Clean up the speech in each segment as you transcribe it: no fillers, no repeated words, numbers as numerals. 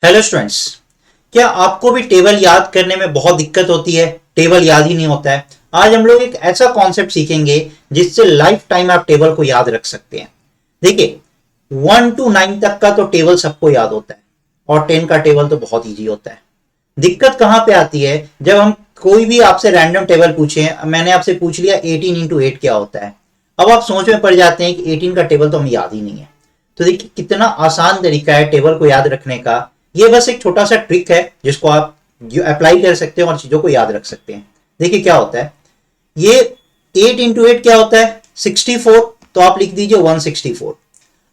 Hello students, क्या आपको भी टेबल याद करने में बहुत दिक्कत होती है? टेबल याद ही नहीं होता है। आज हम लोग एक ऐसा कॉन्सेप्ट सीखेंगे जिससे लाइफ टाइम आप टेबल को याद रख सकते हैं। देखिए, 1 to 9 तक का तो टेबल सबको याद होता है और 10 का टेबल तो बहुत ईजी होता है। दिक्कत कहां पे आती है? जब हम कोई भी आपसे रैंडम टेबल पूछे, मैंने आपसे पूछ लिया 18 into 8 क्या होता है। अब आप सोच में पड़ जाते हैं कि 18 का टेबल तो हमें याद ही नहीं है। तो देखिए कितना आसान तरीका है टेबल को याद रखने का। ये बस एक छोटा सा ट्रिक है जिसको आप अप्लाई कर सकते हैं और चीजों को याद रख सकते हैं। देखिए क्या होता है, ये 8 into 8 क्या होता है? 64। तो आप लिख दीजिए 164।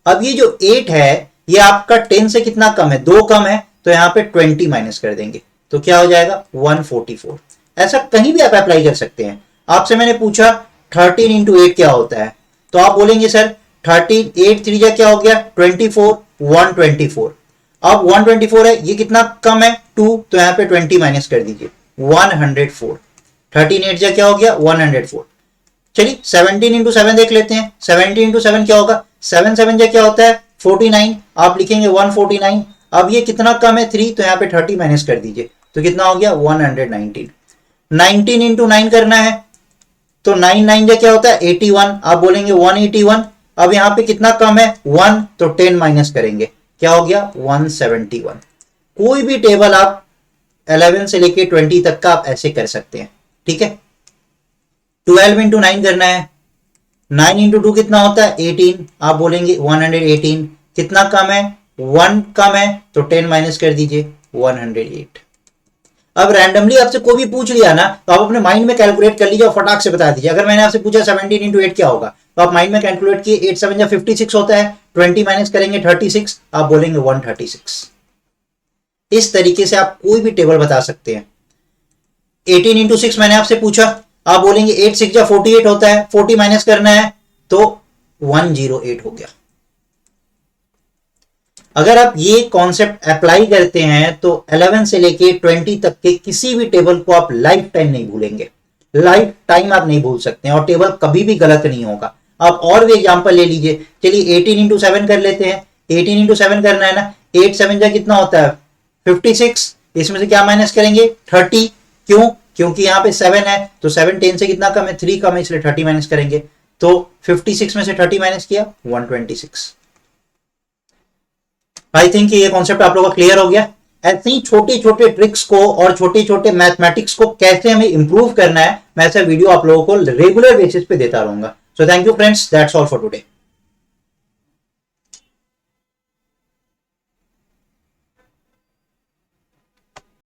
अब ये जो 8 है ये आपका 10 से कितना कम है? 2 कम है, तो यहां पे 20 माइनस कर देंगे तो क्या हो जाएगा? 144। ऐसा कहीं भी आप अप्लाई कर सकते हैं। आपसे मैंने पूछा 13 into 8 क्या होता है, तो आप बोलेंगे सर 8 3 जा क्या हो गया? 24, 124। अब 124 है, ये कितना कम है? 2, तो यहां पे 20 माइनस कर दीजिए 104। 13 8 जा क्या हो गया? 104। चलिए 17 into 7 देख लेते हैं। 17 into 7 क्या होगा? 7 7 जा क्या होता है? 49। आप लिखेंगे 149। अब ये कितना कम है? 3, तो यहाँ पे 30 माइनस कर दीजिए तो कितना हो गया? 119। 19 into 9 करना है तो 9 9 जा क्या होता है? 81। आप बोलेंगे 181। अब यहाँ पे कितना कम है? 1, तो 10 माइनस करेंगे, क्या हो गया? 171। कोई भी टेबल आप 11 से लेके 20 तक का आप ऐसे कर सकते हैं, ठीक है। 12 into 9 करना है। 9 into 2 कितना होता है? 18। आप बोलेंगे 118। कितना कम है? 1 कम है, तो 10 माइनस कर दीजिए 108। अब रैंडमली आपसे कोई भी पूछ लिया ना, तो आप अपने माइंड में कैलकुलेट कर लीजिए और फटाक से बता दीजिए। अगर मैंने आपसे पूछा 17 into 8 क्या होगा, तो आप माइंड में कैलकुलेट किए 8 7 या 56 होता है, 20 माइनस करेंगे 36, आप बोलेंगे 136। इस तरीके से आप कोई भी टेबल बता सकते हैं। 18 into 6 मैंने आपसे पूछा, आप बोलेंगे 8 6 या 48 होता है, 40 माइनस करना है तो 108 हो गया। अगर आप ये कॉन्सेप्ट अप्लाई करते हैं तो 11 से लेके 20 तक के किसी भी टेबल को आप लाइफ टाइम नहीं भूलेंगे। लाइफ टाइम आप नहीं भूल सकते हैं और टेबल कभी भी गलत नहीं होगा। आप और भी एग्जांपल ले लीजिए। चलिए 18 into 7 कर लेते हैं। 18 into 7 करना है ना, 8 7 जा कितना होता है? 56। इसमें से क्या माइनस करेंगे? 30। क्यों? क्योंकि यहाँ पे 7 है, तो 7 10 से कितना कम है? 3 कम है, इसलिए 30 माइनस करेंगे। तो 56 में से 30 माइनस किया 126। आई थिंक ये कॉन्सेप्ट आप लोगों का क्लियर हो गया। ऐसे ही छोटे छोटे ट्रिक्स को और छोटे छोटे मैथमेटिक्स को कैसे हमें इंप्रूव करना है, मैं ऐसा वीडियो आप लोगों को रेगुलर बेसिस पे देता रहूंगा। So thank you friends, that's all for today.